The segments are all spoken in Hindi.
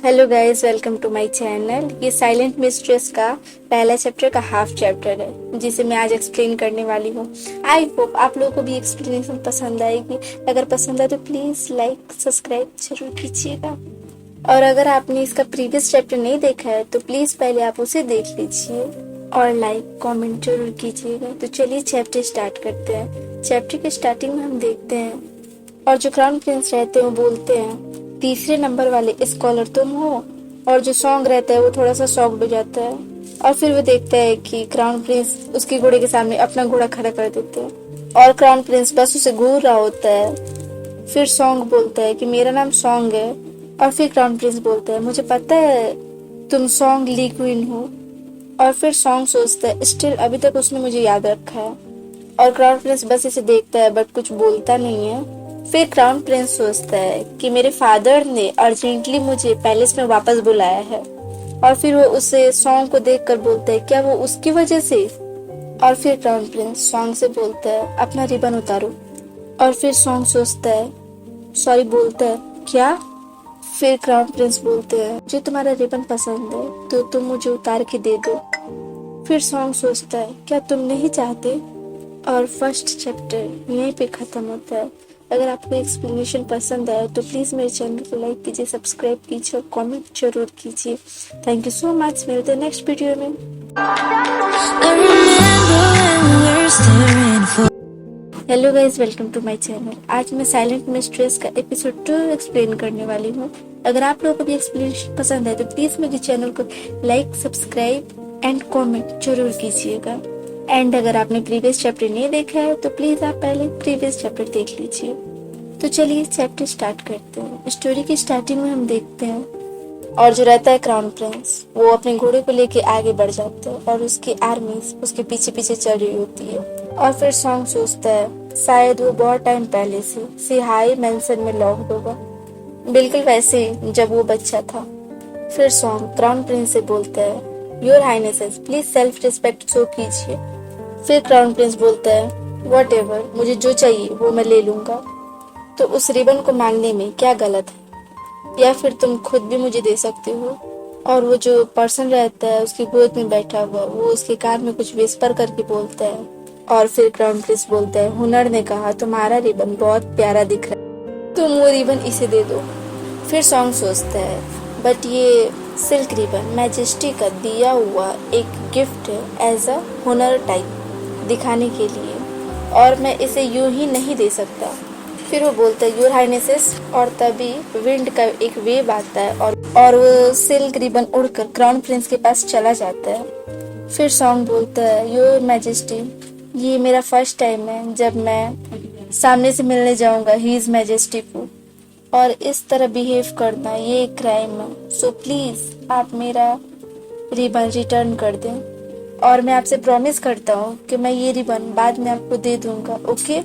Hello guys, welcome to my channel. ये साइलेंट मिस्ट्रेस का पहला चैप्टर का हाफ चैप्टर है जिसे मैं आज एक्सप्लेन करने वाली हूँ। आई होप आप लोगों को भी एक्सप्लेनेशन पसंद आएगी। अगर पसंद आए तो प्लीज लाइक सब्सक्राइब जरूर कीजिएगा। और अगर आपने इसका प्रीवियस चैप्टर नहीं देखा है तो प्लीज पहले आप उसे देख लीजिए और लाइक कमेंट जरूर कीजिएगा। तो चलिए चैप्टर स्टार्ट करते हैं। चैप्टर के स्टार्टिंग में हम देखते हैं और जो क्राउन प्रिंस रहते हैं वो बोलते हैं, तीसरे नंबर वाले स्कॉलर तुम हो। और जो सॉन्ग रहता है वो थोड़ा सा शॉक्ड हो जाता है और फिर वो देखता है कि क्राउन प्रिंस उसके घोड़े के सामने अपना घोड़ा खड़ा कर देते हैं और क्राउन प्रिंस बस उसे घूर रहा होता है। फिर सॉन्ग बोलता है कि मेरा नाम सॉन्ग है। और फिर क्राउन प्रिंस बोलता है, मुझे पता है तुम सॉन्ग ली क्वीन हो। और फिर सॉन्ग सोचता है, स्टिल अभी तक उसने मुझे याद रखा है। और क्राउन प्रिंस बस इसे देखता है बट कुछ बोलता नहीं है। फिर क्राउन प्रिंस सोचता है कि मेरे फादर ने अर्जेंटली मुझे पैलेस में वापस बुलाया है। और फिर वो उसे सॉन्ग को देखकर बोलता है, क्या वो उसकी वजह से? और फिर क्राउन प्रिंस सॉन्ग से बोलता है, अपना रिबन उतारो। और फिर सॉन्ग सोचता है, सॉरी बोलता है, क्या? फिर क्राउन प्रिंस बोलते हैं, जो तुम्हारा रिबन पसंद है तो तुम मुझे उतार के दे दो। फिर सॉन्ग सोचता है, क्या तुम नहीं चाहते? और फर्स्ट चैप्टर यहीं पे खत्म होता है। अगर आपको एक्सप्लेनेशन पसंद आया तो प्लीज़ मेरे चैनल को लाइक कीजिए, सब्सक्राइब कीजिए और कमेंट जरूर कीजिए। Thank you so much. मिलते हैं नेक्स्ट वीडियो में। Hello guys, welcome to my channel. आज मैं साइलेंट मिस्ट्रेस का एपिसोड 2 एक्सप्लेन करने वाली हूँ। अगर आप लोगों को भी एक्सप्लेनेशन पसंद है तो प्लीज़ मेरे चैनल को लाइक सब्सक्राइब एंड कमेंट जरूर कीजिएगा। एंड अगर आपने प्रीवियस चैप्टर नहीं देखा है तो प्लीज आप पहले प्रीवियस चैप्टर देख लीजिए। तो चलिए चैप्टर स्टार्ट करते हैं। स्टोरी की स्टार्टिंग में हम देखते हैं और जो रहता है क्राउन प्रिंस, वो अपने घोड़े को लेके आगे बढ़ जाता है और उसकी आर्मी उसके पीछे पीछे चल रही होती है। और फिर सॉन्ग सोचता है, शायद वो बहुत टाइम पहले से सिहाई मेंशन में लॉक्ड होगा, बिल्कुल वैसे ही जब वो बच्चा था। फिर सॉन्ग क्राउन प्रिंस से बोलता है, your highnesses please self respect show कीजिए। फिर क्राउन प्रिंस बोलता है, व्हाटएवर, मुझे जो चाहिए वो मैं ले लूंगा। तो उस रिबन को मांगने में क्या गलत है? या फिर तुम खुद भी मुझे दे सकते हो। और वो जो पर्सन रहता है उसकी गोद में बैठा हुआ, वो उसके कान में कुछ विस्पर करके बोलता है। और फिर क्राउन प्रिंस बोलता है, हुनर ने कहा तुम्हारा रिबन बहुत प्यारा दिख रहा है, तुम वो रिबन इसे दे दो। फिर सॉन्ग सोचता है, बट ये सिल्क रिबन मैजेस्टी का दिया हुआ एक गिफ्ट है एज अ हुनर टाइप दिखाने के लिए, और मैं इसे यूं ही नहीं दे सकता। फिर वो बोलता है, योर हाइनेसेस। और तभी विंड का एक वेव आता है और वो सिल्क रिबन उड़कर क्राउन प्रिंस के पास चला जाता है। फिर सॉन्ग बोलता है, योर मैजेस्टी, ये मेरा फर्स्ट टाइम है जब मैं सामने से मिलने जाऊंगा ही इज मैजेस्टी को, और इस तरह बिहेव करना ये एक क्राइम है। सो प्लीज आप मेरा रिबन रिटर्न कर दें और मैं आपसे प्रॉमिस करता हूँ कि मैं ये रिबन बाद में आपको दे दूंगा, ओके?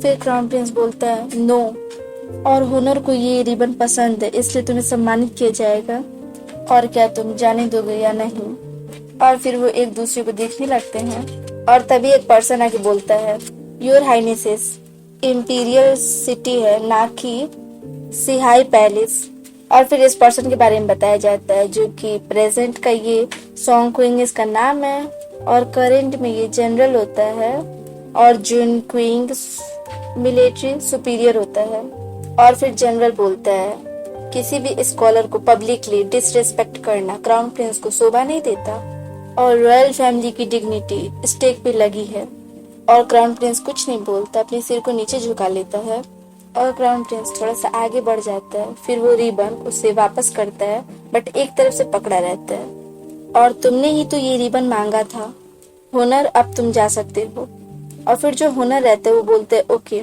फिर क्राउन प्रिंस बोलता है, नो, और हुनर को ये रिबन पसंद है इसलिए तुम्हें सम्मानित किया जाएगा, और क्या तुम जाने दोगे या नहीं? और फिर वो एक दूसरे को देखने लगते हैं और तभी एक पर्सन आके बोलता है, योर हाइनेसेस, इम्पीरियल सिटी है ना कि सिहाई पैलेस। और फिर इस पर्सन के बारे में बताया जाता है जो कि प्रेजेंट का ये सॉन्ग क्वीन इसका नाम है और करेंट में ये जनरल होता है और जुन क्वीन मिलिट्री सुपीरियर होता है। और फिर जनरल बोलता है, किसी भी स्कॉलर को पब्लिकली डिसरिस्पेक्ट करना क्राउन प्रिंस को शोभा नहीं देता और रॉयल फैमिली की डिग्निटी स्टेक पे लगी है। और क्राउन प्रिंस कुछ नहीं बोलता, अपने सिर को नीचे झुका लेता है और क्राउन प्रिंस थोड़ा सा आगे बढ़ जाता है। फिर वो रिबन उसे वापस करता है बट एक तरफ से पकड़ा रहता है, और तुमने ही तो ये रिबन मांगा था हुनर, अब तुम जा सकते हो। और फिर जो हुनर रहता है वो बोलते है, ओके।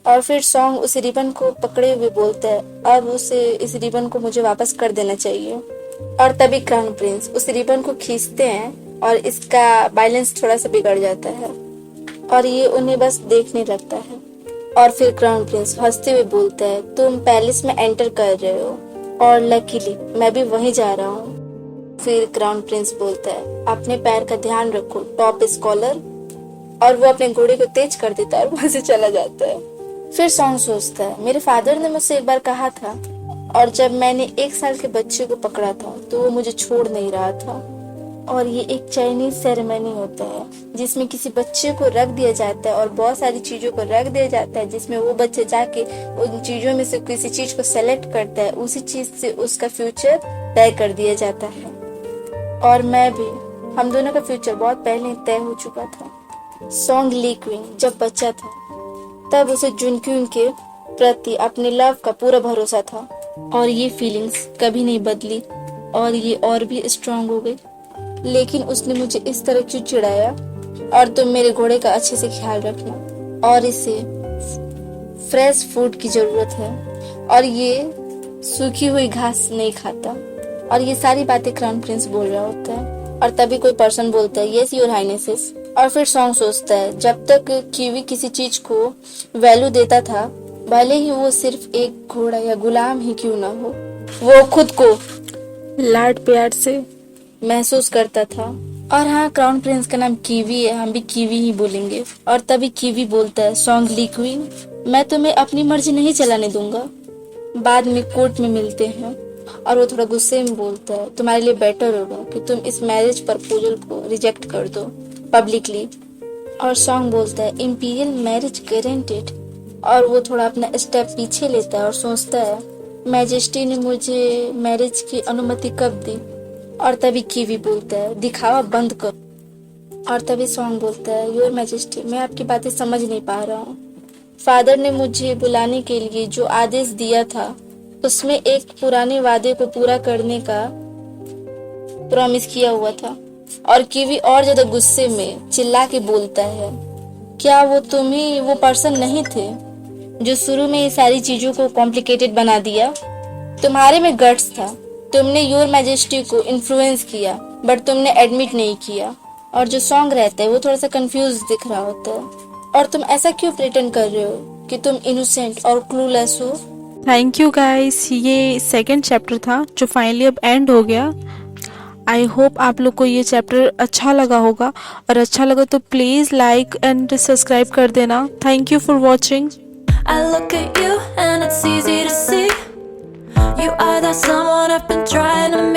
और फिर सॉन्ग उस रिबन को पकड़े हुए बोलता है, अब उसे इस रिबन को मुझे वापस कर देना चाहिए। और तभी क्राउन प्रिंस उस रिबन को खींचते हैं और इसका बैलेंस थोड़ा सा बिगड़ जाता है और ये उन्हें बस देखने लगता है। और फिर क्राउन प्रिंस हंसते हुए बोलता है, तुम पैलेस में एंटर कर रहे हो और लकीली मैं भी वहीं जा रहा हूँ। फिर क्राउन प्रिंस बोलता है, अपने पैर का ध्यान रखो टॉप स्कॉलर, और वो अपने घोड़े को तेज कर देता है और वहां से चला जाता है। फिर सॉन्ग सोचता है, मेरे फादर ने मुझसे एक बार कहा था और जब मैंने 1 साल के बच्चे को पकड़ा था तो वो मुझे छोड़ नहीं रहा था। और ये एक चाइनीज सेरेमनी होता है जिसमें किसी बच्चे को रख दिया जाता है और बहुत सारी चीज़ों को रख दिया जाता है, जिसमें वो बच्चे जाके उन चीज़ों में से किसी चीज़ को सेलेक्ट करता है, उसी चीज़ से उसका फ्यूचर तय कर दिया जाता है। और मैं भी, हम दोनों का फ्यूचर बहुत पहले तय हो चुका था। सॉन्ग ली क्विंग जब बच्चा था तब उसे जुनक्यून के प्रति अपने लव का पूरा भरोसा था और ये फीलिंग्स कभी नहीं बदली और ये और भी स्ट्रांग हो गई। लेकिन उसने मुझे इस तरह क्यों चिढ़ाया? और तुम मेरे घोड़े का अच्छे से ख्याल रखना और इसे फ्रेश फूड की जरूरत है और ये सूखी हुई घास नहीं खाता। और ये सारी बातें क्राउन प्रिंस बोल रहा होता है और तभी कोई पर्सन बोलता है यस योर हाइनेसेस। और फिर सॉन्ग सोचता है जब तक कीवी किसी चीज को वैल्यू देता था, भले ही वो सिर्फ एक घोड़ा या गुलाम ही क्यों ना हो, वो खुद को लाड प्यार से महसूस करता था। और हाँ, क्राउन प्रिंस का नाम कीवी है, हम भी कीवी ही बोलेंगे। और तभी कीवी बोलता है सॉन्ग ली क्वीन, मैं तुम्हें अपनी मर्जी नहीं चलाने दूंगा, बाद में कोर्ट में मिलते हैं। और वो थोड़ा गुस्से में बोलता है तुम्हारे लिए बेटर होगा कि तुम इस मैरिज प्रपोजल को रिजेक्ट कर दो पब्लिकली। और सॉन्ग बोलता है इंपीरियल मैरिज गारंटेड। और वो थोड़ा अपना स्टेप पीछे लेता है और सोचता है मैजेस्टी ने मुझे मैरिज की अनुमति कब दी। और तभी कीवी बोलता है दिखावा बंद करो। और तभी सॉन्ग बोलता है योर मैजेस्टी, मैं आपकी बातें समझ नहीं पा रहा हूँ। फादर ने मुझे बुलाने के लिए जो आदेश दिया था उसमें एक पुराने वादे को पूरा करने का प्रॉमिस किया हुआ था। और कीवी और ज्यादा गुस्से में चिल्ला के बोलता है क्या वो तुम ही वो पर्सन नहीं थे जो शुरू में ये सारी चीजों को कॉम्प्लिकेटेड बना दिया? तुम्हारे में गट्स था, तुमने योर मैजेस्टी को इन्फ्लुएंस किया बट तुमने एडमिट नहीं किया। और जो सॉन्ग रहता है वो थोड़ा सा कंफ्यूज दिख रहा होता है। और तुम ऐसा क्यों प्रिटेंड कर रहे हो कि तुम इनोसेंट और क्लूलेस हो? थैंक यू गाइस, ये सेकंड चैप्टर था जो फाइनली अब एंड हो गया। आई होप आप लोग को ये चैप्टर अच्छा लगा होगा और अच्छा लगा तो प्लीज़ लाइक एंड सब्सक्राइब कर देना। Thank you for watching. I look at you and it's easy to see you are that someone I've been trying to make